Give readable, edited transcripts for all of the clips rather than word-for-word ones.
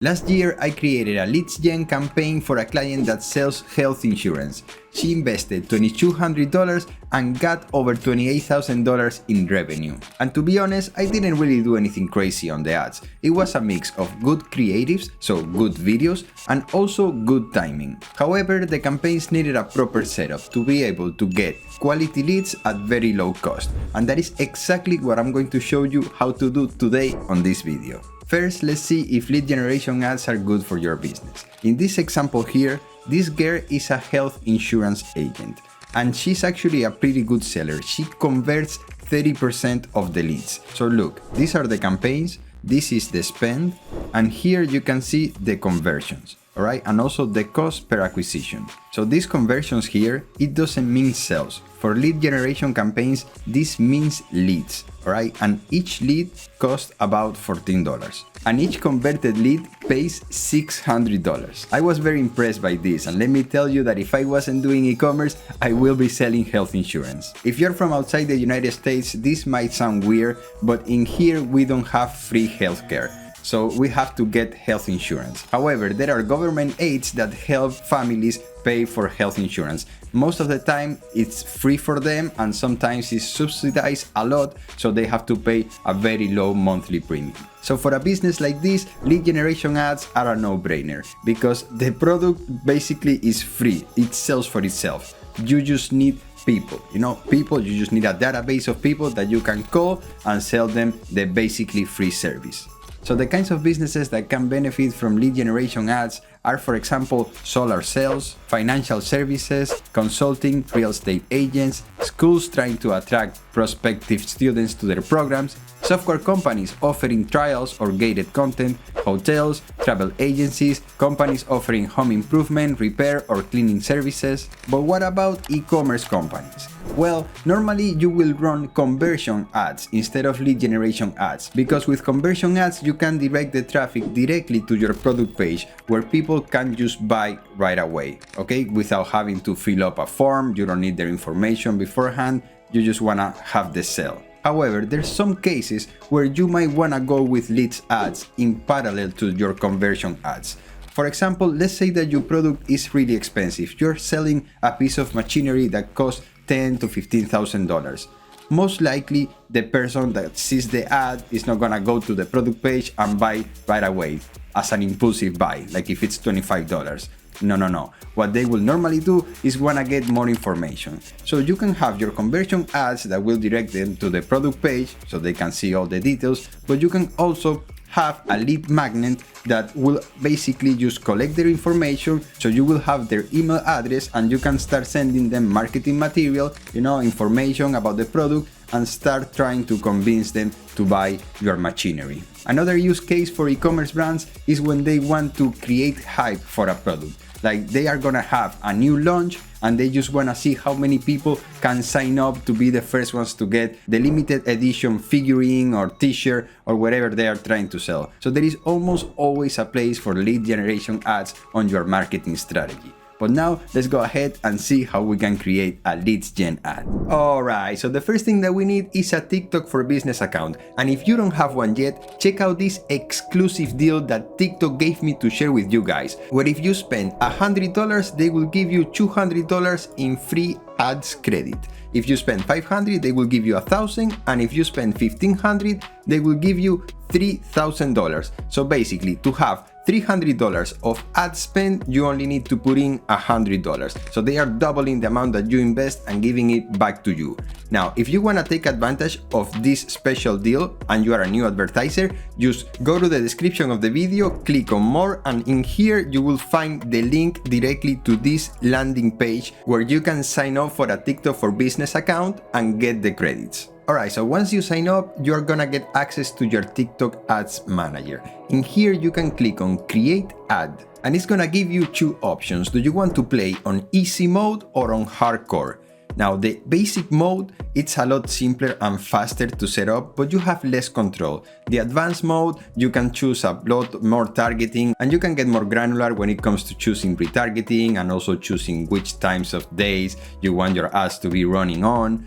Last year, I created a leads gen campaign for a client that sells health insurance. She invested $2,200 and got over $28,000 in revenue. And to be honest, I didn't really do anything crazy on the ads. It was a mix of good creatives, so good videos, and also good timing. However, the campaigns needed a proper setup to be able to get quality leads at very low cost. And that is exactly what I'm going to show you how to do today on this video. First, let's see if lead generation ads are good for your business. In this example here, this girl is a health insurance agent, and she's actually a pretty good seller. She converts 30% of the leads. So look, these are the campaigns, this is the spend, and here you can see the conversions. Alright, and also the cost per acquisition. So these conversions here, it doesn't mean sales. For lead generation campaigns, this means leads, alright? And each lead costs about $14. And each converted lead pays $600. I was very impressed by this, and let me tell you that if I wasn't doing e-commerce, I will be selling health insurance. If you're from outside the United States, this might sound weird, but in here we don't have free healthcare. So we have to get health insurance. However, there are government aids that help families pay for health insurance. Most of the time it's free for them, and sometimes it's subsidized a lot, so they have to pay a very low monthly premium. So for a business like this, lead generation ads are a no-brainer because the product basically is free. It sells for itself. You just need people, you just need a database of people that you can call and sell them the basically free service. So the kinds of businesses that can benefit from lead generation ads are, for example, solar sales, financial services, consulting, real estate agents, schools trying to attract prospective students to their programs, software companies offering trials or gated content, hotels, travel agencies, companies offering home improvement, repair or cleaning services. But what about e-commerce companies? Well, normally you will run conversion ads instead of lead generation ads, because with conversion ads you can direct the traffic directly to your product page where people can just buy right away, okay? Without having to fill up a form, you don't need their information beforehand, you just wanna have the sale. However, there's some cases where you might wanna go with leads ads in parallel to your conversion ads. For example, let's say that your product is really expensive. You're selling a piece of machinery that costs $10,000 to $15,000. Most likely, the person that sees the ad is not gonna go to the product page and buy right away as an impulsive buy, like if it's $25. No. What they will normally do is wanna get more information. So you can have your conversion ads that will direct them to the product page so they can see all the details, but you can also have a lead magnet that will basically just collect their information, so you will have their email address and you can start sending them marketing material, information about the product, and start trying to convince them to buy your machinery. Another use case for e-commerce brands is when they want to create hype for a product. Like they are gonna have a new launch and they just wanna see how many people can sign up to be the first ones to get the limited edition figurine or t-shirt or whatever they are trying to sell. So there is almost always a place for lead generation ads on your marketing strategy. But now let's go ahead and see how we can create a leads gen ad. Alright, so the first thing that we need is a TikTok for Business account. And if you don't have one yet, check out this exclusive deal that TikTok gave me to share with you guys, where if you spend $100, they will give you $200 in free ads credit. If you spend $500, they will give you $1,000, and if you spend $1,500, they will give you $3,000. So basically, to have $300 of ad spend, you only need to put in $100. So they are doubling the amount that you invest and giving it back to you. Now, if you want to take advantage of this special deal and you are a new advertiser, just go to the description of the video, click on more, and in here you will find the link directly to this landing page where you can sign up for a TikTok for Business account and get the credits. Alright, so once you sign up, you're gonna get access to your TikTok Ads Manager. In here you can click on Create Ad, and it's gonna give you two options. Do you want to play on easy mode or on hardcore? Now, the basic mode, it's a lot simpler and faster to set up, but you have less control. The advanced mode, you can choose a lot more targeting, and you can get more granular when it comes to choosing retargeting and also choosing which times of days you want your ads to be running on,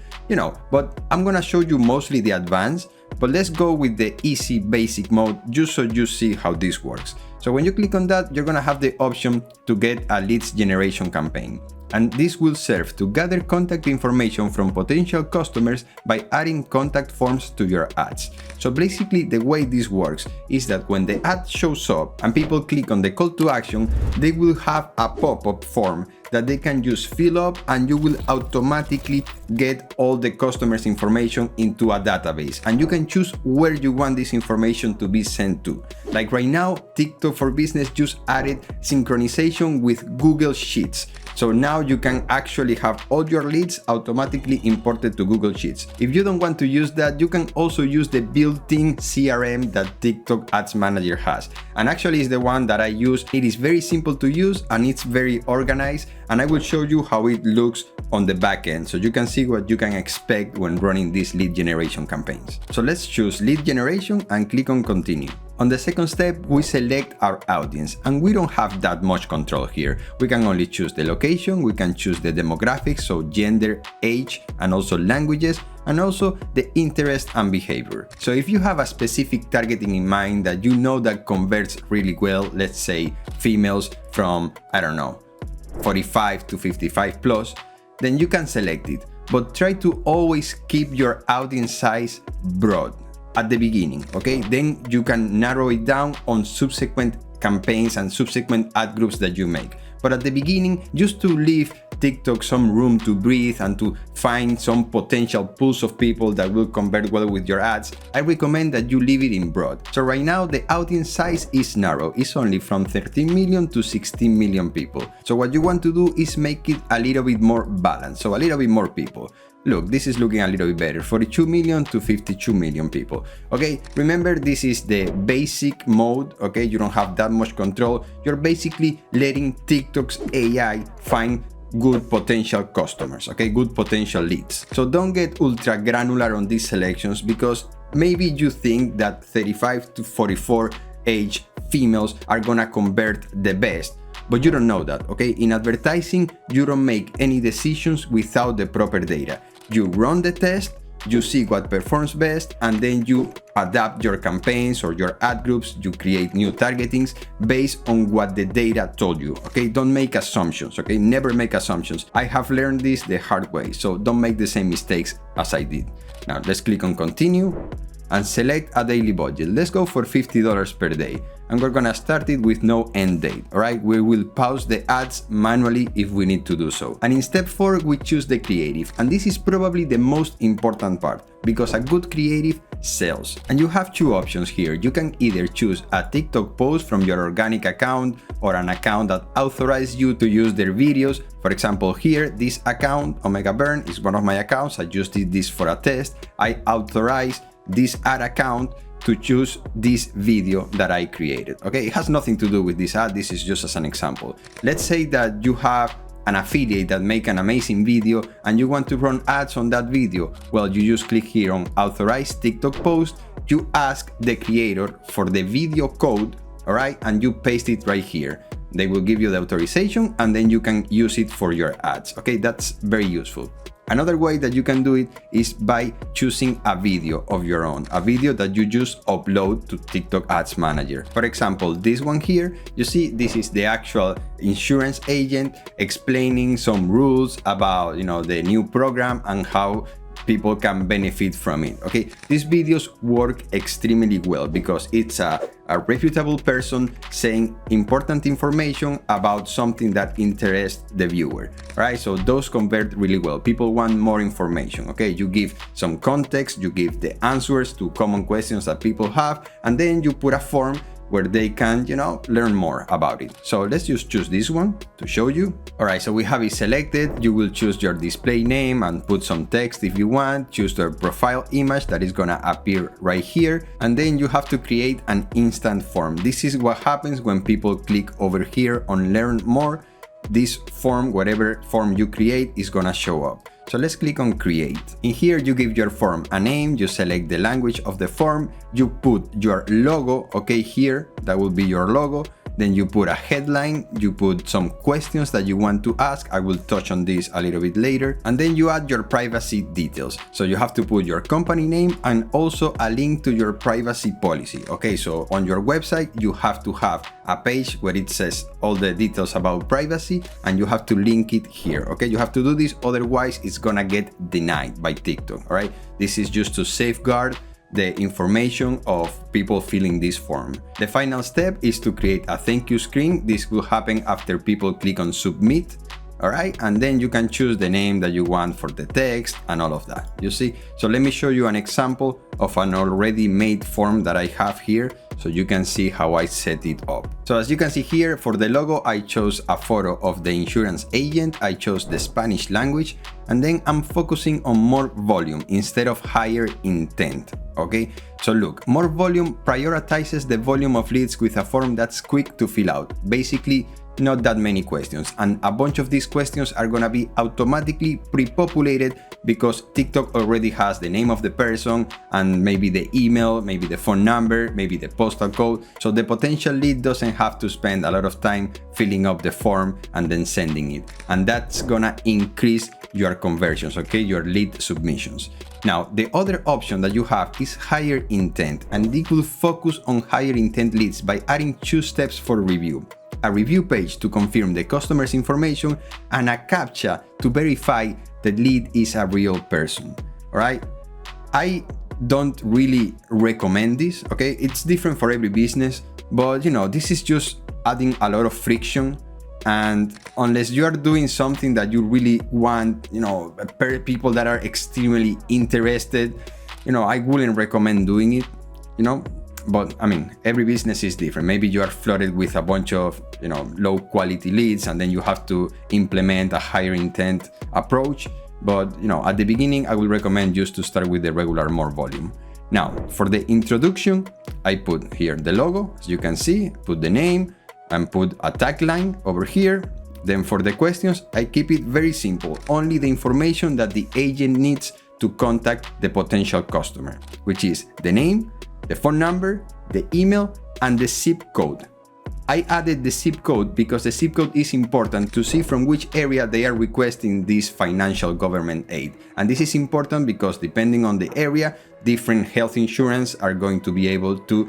but I'm gonna show you mostly the advanced, but let's go with the easy basic mode just so you see how this works. So when you click on that, you're gonna have the option to get a leads generation campaign. And this will serve to gather contact information from potential customers by adding contact forms to your ads. So basically the way this works is that when the ad shows up and people click on the call to action, they will have a pop-up form that they can just fill up, and you will automatically get all the customers' information into a database, and you can choose where you want this information to be sent to. Like right now, TikTok for Business just added synchronization with Google Sheets. So now you can actually have all your leads automatically imported to Google Sheets. If you don't want to use that, you can also use the built-in CRM that TikTok Ads Manager has. And actually it's the one that I use. It is very simple to use and it's very organized. And I will show you how it looks on the back end, so you can see what you can expect when running these lead generation campaigns. So let's choose lead generation and click on continue. On the second step, we select our audience, and we don't have that much control here. We can only choose the location, we can choose the demographics, so gender, age, and also languages, and also the interest and behavior. So if you have a specific targeting in mind that you know that converts really well, let's say females from, I don't know, 45 to 55 plus, then you can select it. But try to always keep your audience size broad at the beginning, okay? Then you can narrow it down on subsequent campaigns and subsequent ad groups that you make. But at the beginning, just to leave TikTok some room to breathe and to find some potential pools of people that will convert well with your ads, I recommend that you leave it in broad. So right now, the audience size is narrow. It's only from 13 million to 16 million people. So what you want to do is make it a little bit more balanced, so a little bit more people. Look, this is looking a little bit better, 42 million to 52 million people. Okay, remember this is the basic mode, okay? You don't have that much control. You're basically letting TikTok's AI find good potential customers, okay? Good potential leads. So don't get ultra granular on these selections, because maybe you think that 35 to 44 age females are gonna convert the best. But you don't know that, okay? In advertising, you don't make any decisions without the proper data. You run the test, you see what performs best, and then you adapt your campaigns or your ad groups, you create new targetings based on what the data told you, okay? Don't make assumptions, okay? Never make assumptions. I have learned this the hard way, so don't make the same mistakes as I did. Now let's click on continue and select a daily budget. Let's go for $50 per day. And we're gonna start it with no end date, all right? We will pause the ads manually if we need to do so. And in step 4, we choose the creative. And this is probably the most important part, because a good creative sells. And you have two options here. You can either choose a TikTok post from your organic account or an account that authorizes you to use their videos. For example, here, this account, Omega Burn, is one of my accounts. I just did this for a test. I authorize this ad account to choose this video that I created, okay? It has nothing to do with this ad, this is just as an example. Let's say that you have an affiliate that make an amazing video and you want to run ads on that video. Well, you just click here on authorize TikTok post, you ask the creator for the video code, all right? And you paste it right here. They will give you the authorization and then you can use it for your ads, okay? That's very useful. Another way that you can do it is by choosing a video of your own, a video that you just upload to TikTok Ads Manager. For example, this one here, you see, this is the actual insurance agent explaining some rules about, the new program and how people can benefit from it, okay? These videos work extremely well because it's a reputable person saying important information about something that interests the viewer, right? So those convert really well. People want more information, okay? You give some context, you give the answers to common questions that people have, and then you put a form where they can, learn more about it. So let's just choose this one to show you. All right, so we have it selected. You will choose your display name and put some text if you want. Choose your profile image that is gonna appear right here. And then you have to create an instant form. This is what happens when people click over here on learn more. This form, whatever form you create, is gonna show up. So let's click on create. In here, you give your form a name, you select the language of the form, you put your logo, okay, here, that will be your logo. then you put a headline, you put some questions that you want to ask. I will touch on this a little bit later. And then you add your privacy details. So you have to put your company name and also a link to your privacy policy. Okay, so on your website, you have to have a page where it says all the details about privacy, and you have to link it here. Okay, you have to do this, otherwise it's gonna get denied by TikTok. All right, this is just to safeguard the information of people filling this form. The final step is to create a thank you screen. This will happen after people click on submit. All right, and then you can choose the name that you want for the text and all of that, you see? So let me show you an example of an already made form that I have here, so you can see how I set it up. So as you can see here, for the logo, I chose a photo of the insurance agent, I chose the Spanish language, and then I'm focusing on more volume instead of higher intent, okay? So look, more volume prioritizes the volume of leads with a form that's quick to fill out. Basically, not that many questions, and a bunch of these questions are gonna be automatically pre-populated because TikTok already has the name of the person and maybe the email, maybe the phone number, maybe the postal code. So the potential lead doesn't have to spend a lot of time filling up the form and then sending it. And that's gonna increase your conversions, okay, your lead submissions. Now, the other option that you have is higher intent, and it will focus on higher intent leads by adding 2 steps for review. A review page to confirm the customer's information, and a CAPTCHA to verify the lead is a real person. All right, I don't really recommend this. Okay, it's different for every business, but you know, this is just adding a lot of friction. And unless you are doing something that you really want, you know, people that are extremely interested, you know, I wouldn't recommend doing it, you know. But I mean, every business is different. Maybe you are flooded with a bunch of, you know, low quality leads, and then you have to implement a higher intent approach. But, you know, at the beginning, I will recommend just to start with the regular more volume. Now, for the introduction, I put here the logo, as you can see, put the name and put a tagline over here. Then for the questions, I keep it very simple. Only the information that the agent needs to contact the potential customer, which is the name, the phone number, the email, and the zip code. I added the zip code because the zip code is important to see from which area they are requesting this financial government aid. And this is important because depending on the area, different health insurance are going to be able to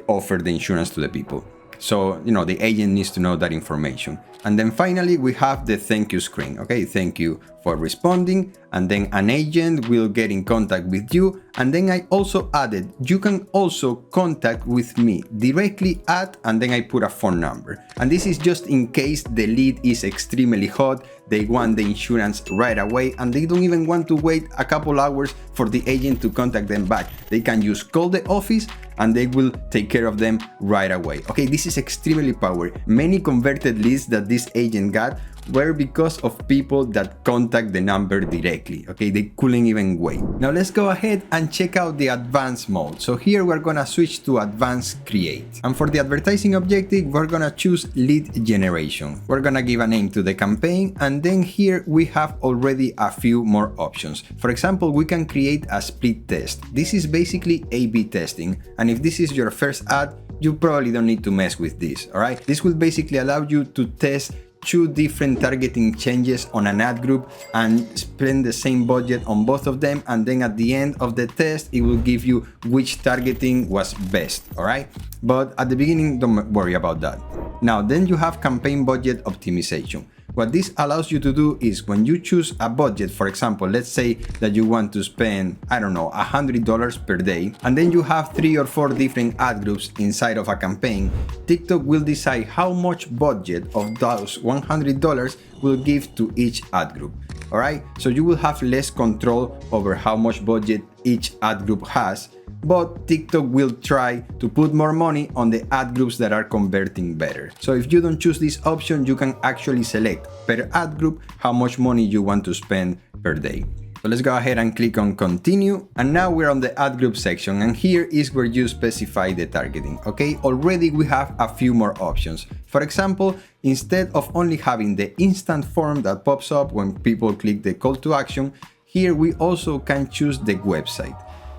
offer the insurance to the people. So, you know, the agent needs to know that information. And then finally, we have the thank you screen. Okay, thank you for responding. And then an agent will get in contact with you. And then I also added, you can also contact with me directly at, and then I put a phone number. And this is just in case the lead is extremely hot, they want the insurance right away, and they don't even want to wait a couple hours for the agent to contact them back. They can just call the office and they will take care of them right away. Okay, this is extremely powerful. Many converted leads that this agent got were because of people that contact the number directly. Okay, they couldn't even wait. Now let's go ahead and check out the advanced mode. So here we're gonna switch to advanced create. And for the advertising objective, we're gonna choose lead generation. We're gonna give a name to the campaign, and then here we have already a few more options. For example, we can create a split test. This is basically A/B testing. And if this is your first ad, you probably don't need to mess with this, all right? This will basically allow you to test 2 different targeting changes on an ad group and spend the same budget on both of them, and then at the end of the test it will give you which targeting was best, all right? But at the beginning, don't worry about that. Now then, you have campaign budget optimization. What this allows you to do is when you choose a budget, for example, let's say that you want to spend, I don't know, $100 per day, and then you have 3 or 4 different ad groups inside of a campaign, TikTok will decide how much budget of those $100 will give to each ad group. All right, so you will have less control over how much budget each ad group has, but TikTok will try to put more money on the ad groups that are converting better. So if you don't choose this option, you can actually select per ad group how much money you want to spend per day. So let's go ahead and click on continue. And now we're on the ad group section, and here is where you specify the targeting. Okay, already we have a few more options. For example, instead of only having the instant form that pops up when people click the call to action, here we also can choose the website.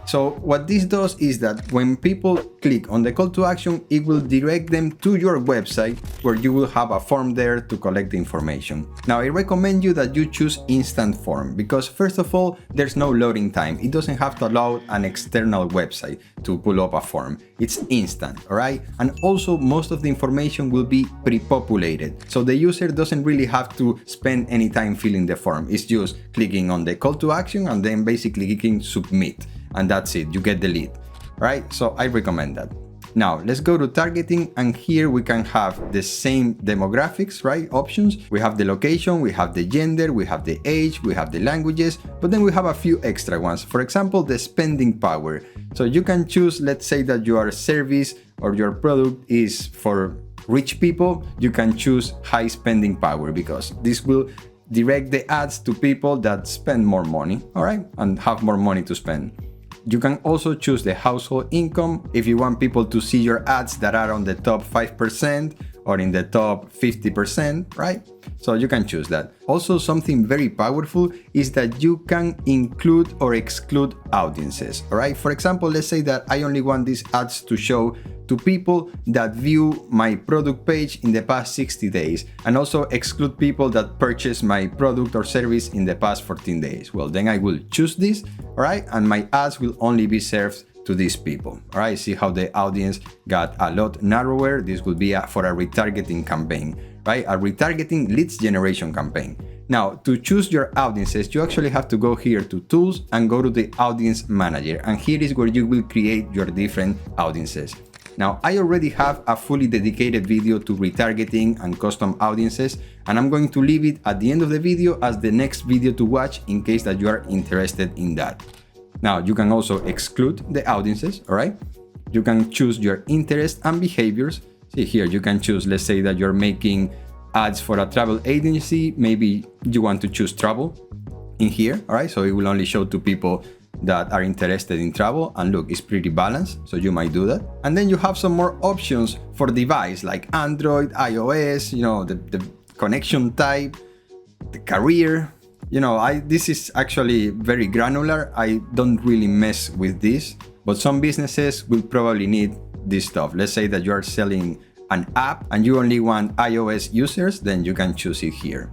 So what this does is that when people click on the call to action, it will direct them to your website where you will have a form there to collect the information. Now I recommend you that you choose instant form because first of all, there's no loading time. It doesn't have to load an external website to pull up a form. It's instant, all right? And also most of the information will be pre-populated. So the user doesn't really have to spend any time filling the form. It's just clicking on the call to action and then basically clicking submit. And that's it, you get the lead, right? So I recommend that. Now let's go to targeting, and here we can have the same demographics, right? Options. We have the location, we have the gender, we have the age, we have the languages, but then we have a few extra ones. For example, the spending power. So you can choose, let's say that your service or your product is for rich people, you can choose high spending power because this will direct the ads to people that spend more money, all right? And have more money to spend. You can also choose the household income if you want people to see your ads that are on the top 5% or in the top 50%, right? So you can choose that. Also, something very powerful is that you can include or exclude audiences, all right? For example, let's say that I only want these ads to show to people that view my product page in the past 60 days and also exclude people that purchase my product or service in the past 14 days. Well, then I will choose this, all right? And my ads will only be served to these people, all right? See how the audience got a lot narrower. This would be for a retargeting campaign, right? A retargeting leads generation campaign. Now, to choose your audiences, you actually have to go here to Tools and go to the Audience Manager. And here is where you will create your different audiences. Now, I already have a fully dedicated video to retargeting and custom audiences, and I'm going to leave it at the end of the video as the next video to watch in case that you are interested in that. Now, you can also exclude the audiences, all right? You can choose your interests and behaviors. See here, you can choose, let's say that you're making ads for a travel agency. Maybe you want to choose travel in here, all right? So it will only show to people that are interested in travel, and look, it's pretty balanced, so you might do that. And then you have some more options for device like Android, iOS, you know, the connection type, the career. You know, this is actually very granular. I don't really mess with this, but some businesses will probably need this stuff. Let's say that you are selling an app and you only want iOS users, then you can choose it here.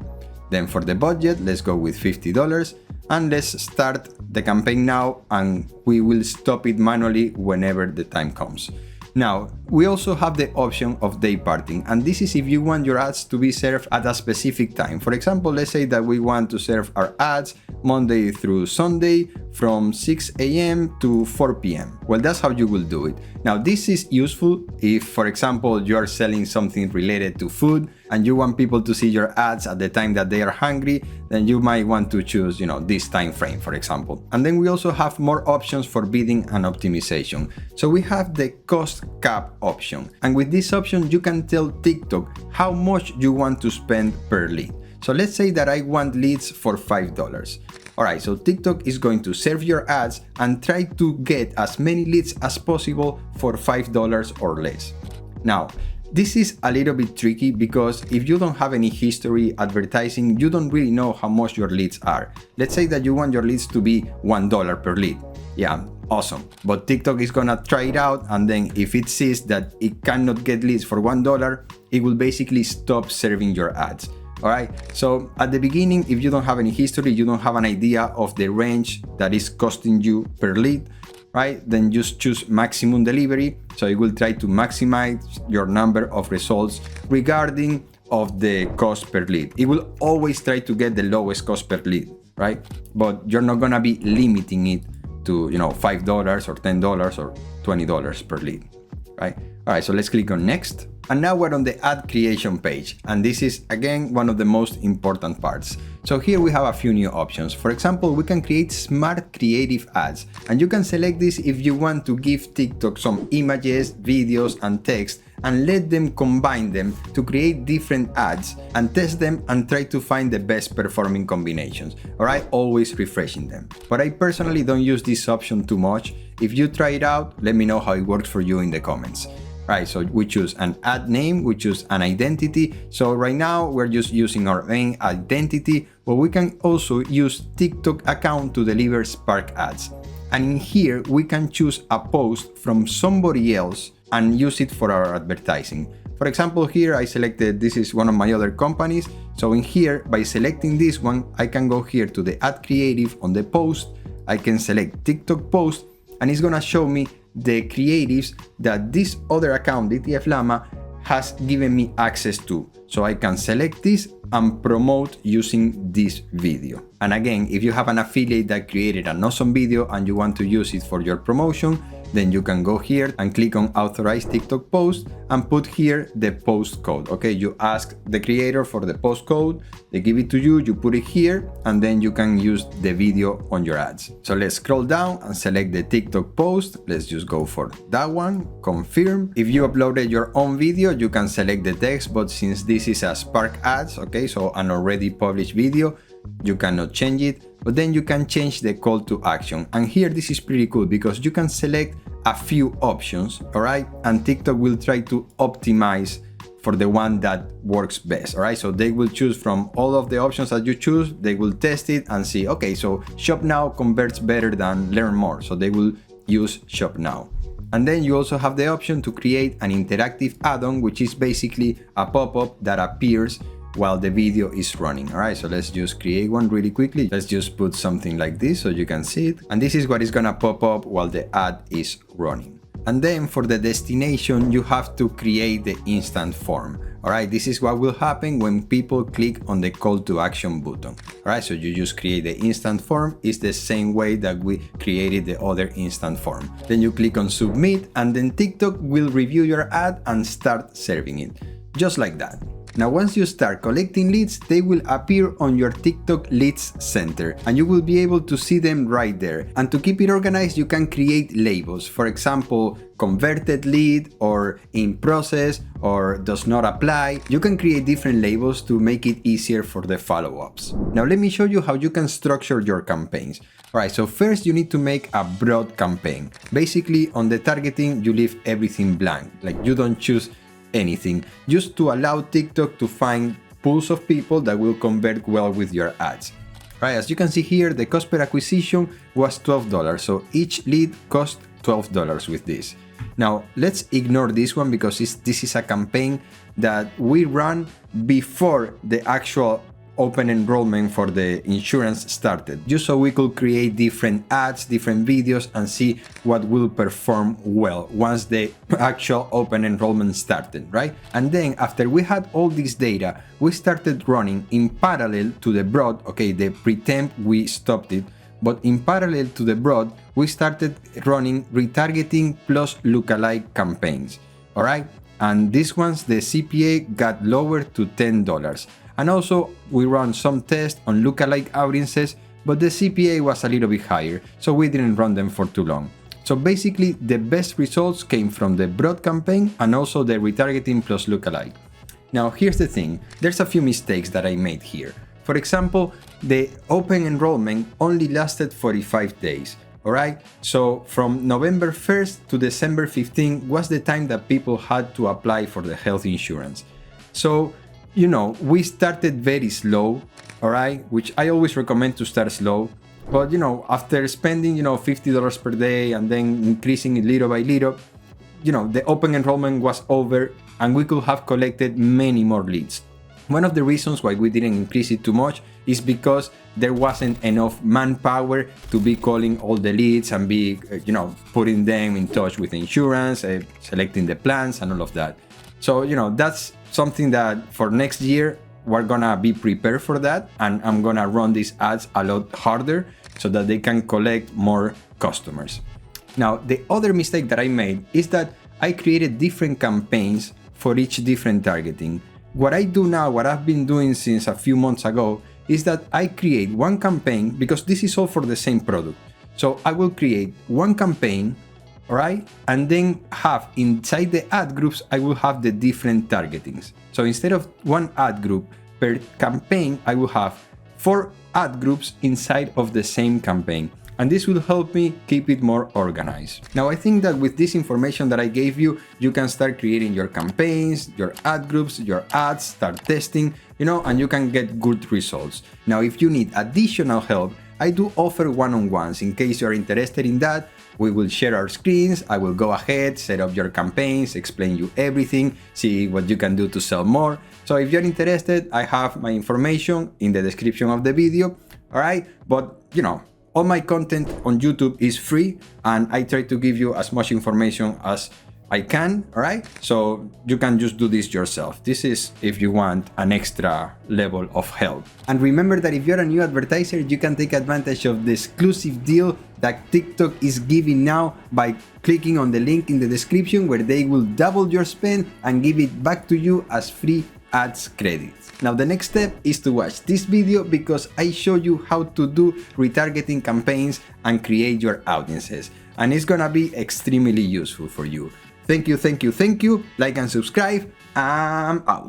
Then for the budget, let's go with $50. And let's start the campaign now, and we will stop it manually whenever the time comes. Now, we also have the option of day parting, and this is if you want your ads to be served at a specific time. For example, let's say that we want to serve our ads Monday through Sunday from 6 a.m. to 4 p.m. Well, that's how you will do it. Now, this is useful if, for example, you are selling something related to food and you want people to see your ads at the time that they are hungry, then you might want to choose, you know, this time frame, for example. And then we also have more options for bidding and optimization. So we have the cost cap option. And with this option, you can tell TikTok how much you want to spend per lead. So let's say that I want leads for $5. All right, so TikTok is going to serve your ads and try to get as many leads as possible for $5 or less. Now, this is a little bit tricky because if you don't have any history advertising, you don't really know how much your leads are. Let's say that you want your leads to be $1 per lead. Yeah, awesome. But TikTok is gonna try it out, and then if it sees that it cannot get leads for $1, it will basically stop serving your ads. All right, so at the beginning, if you don't have any history, you don't have an idea of the range that is costing you per lead, right? Then just choose maximum delivery. So it will try to maximize your number of results regarding of the cost per lead. It will always try to get the lowest cost per lead, right? But you're not gonna be limiting it to, you know, $5 or $10 or $20 per lead, right? All right, so let's click on next. And now we're on the ad creation page. And this is, again, one of the most important parts. So here we have a few new options. For example, we can create smart creative ads. And you can select this if you want to give TikTok some images, videos, and text, and let them combine them to create different ads and test them and try to find the best performing combinations. All right, always refreshing them. But I personally don't use this option too much. If you try it out, let me know how it works for you in the comments. Right, so we choose an ad name, we choose an identity. So right now we're just using our main identity, but we can also use TikTok account to deliver Spark ads. and in here we can choose a post from somebody else and use it for our advertising. For example, here I selected, this is one of my other companies, so in here, by selecting this one, I can go here to the add creative on the post, I can select TikTok post, and it's gonna show me the creatives that this other account, DTF Llama, has given me access to. So I can select this and promote using this video. And again, if you have an affiliate that created an awesome video and you want to use it for your promotion, then you can go here and click on authorize TikTok post and put here the post code. Okay, you ask the creator for the post code, they give it to you, you put it here, and then you can use the video on your ads. So let's scroll down and select the TikTok post. Let's just go for that one, confirm. If you uploaded your own video, you can select the text, but since this is a Spark Ads, okay, so an already published video, you cannot change it, but then you can change the call to action. And here this is pretty cool because you can select a few options, all right? And TikTok will try to optimize for the one that works best, all right? So they will choose from all of the options that you choose, they will test it and see, okay, so Shop Now converts better than Learn More, so they will use Shop Now. And then you also have the option to create an interactive add-on, which is basically a pop-up that appears while the video is running. All right, so let's just create one really quickly. Let's just put something like this so you can see it. And this is what is gonna pop up while the ad is running. And then for the destination, you have to create the instant form. All right, this is what will happen when people click on the call to action button. All right, so you just create the instant form. It's the same way that we created the other instant form. Then you click on submit, and then TikTok will review your ad and start serving it. Just like that. Now, once you start collecting leads, they will appear on your TikTok Leads Center and you will be able to see them right there. And to keep it organized, you can create labels. For example, converted lead or in process or does not apply. You can create different labels to make it easier for the follow-ups. Now, let me show you how you can structure your campaigns. All right, so first you need to make a broad campaign. Basically, on the targeting, you leave everything blank. Like you don't choose anything, just to allow TikTok to find pools of people that will convert well with your ads. Right, as you can see here, the cost per acquisition was $12, so each lead cost $12 with this. Now, let's ignore this one because this is a campaign that we run before the actual open enrollment for the insurance started, just so we could create different ads, different videos, and see what will perform well once the actual open enrollment started, right? And then after we had all this data, we started running in parallel to the broad, okay, the pre-temp, we stopped it, but in parallel to the broad, we started running retargeting plus lookalike campaigns, all right? And these ones, the CPA got lowered to $10. And also, we run some tests on lookalike audiences, but the CPA was a little bit higher, so we didn't run them for too long. So basically, the best results came from the broad campaign and also the retargeting plus lookalike. Now, here's the thing. There's a few mistakes that I made here. For example, the open enrollment only lasted 45 days. All right, so from November 1st to December 15th was the time that people had to apply for the health insurance. So, you know, we started very slow, all right, which I always recommend to start slow. But, you know, after spending, $50 per day and then increasing it little by little, the open enrollment was over and we could have collected many more leads. One of the reasons why we didn't increase it too much is because there wasn't enough manpower to be calling all the leads and be, putting them in touch with insurance, selecting the plans and all of that. So, that's something that for next year, we're gonna be prepared for that. And I'm gonna run these ads a lot harder so that they can collect more customers. Now, the other mistake that I made is that I created different campaigns for each different targeting. What I do now, what I've been doing since a few months ago, is that I create one campaign because this is all for the same product. So I will create one campaign, all right? And then have inside the ad groups, I will have the different targetings. So instead of one ad group per campaign, I will have 4 ad groups inside of the same campaign. And this will help me keep it more organized. Now, I think that with this information that I gave you, you can start creating your campaigns, your ad groups, your ads, start testing, and you can get good results. Now, if you need additional help, I do offer one-on-ones. In case you're interested in that, we will share our screens, I will go ahead, set up your campaigns, explain you everything, see what you can do to sell more. So if you're interested, I have my information in the description of the video, alright? But you know, all my content on YouTube is free and I try to give you as much information as I can, alright? So you can just do this yourself. This is if you want an extra level of help. And remember that if you're a new advertiser, you can take advantage of the exclusive deal that TikTok is giving now by clicking on the link in the description, where they will double your spend and give it back to you as free ads credits. Now the next step is to watch this video, because I show you how to do retargeting campaigns and create your audiences, and it's gonna be extremely useful for you. Thank you, thank you, thank you. Like and subscribe. I'm out.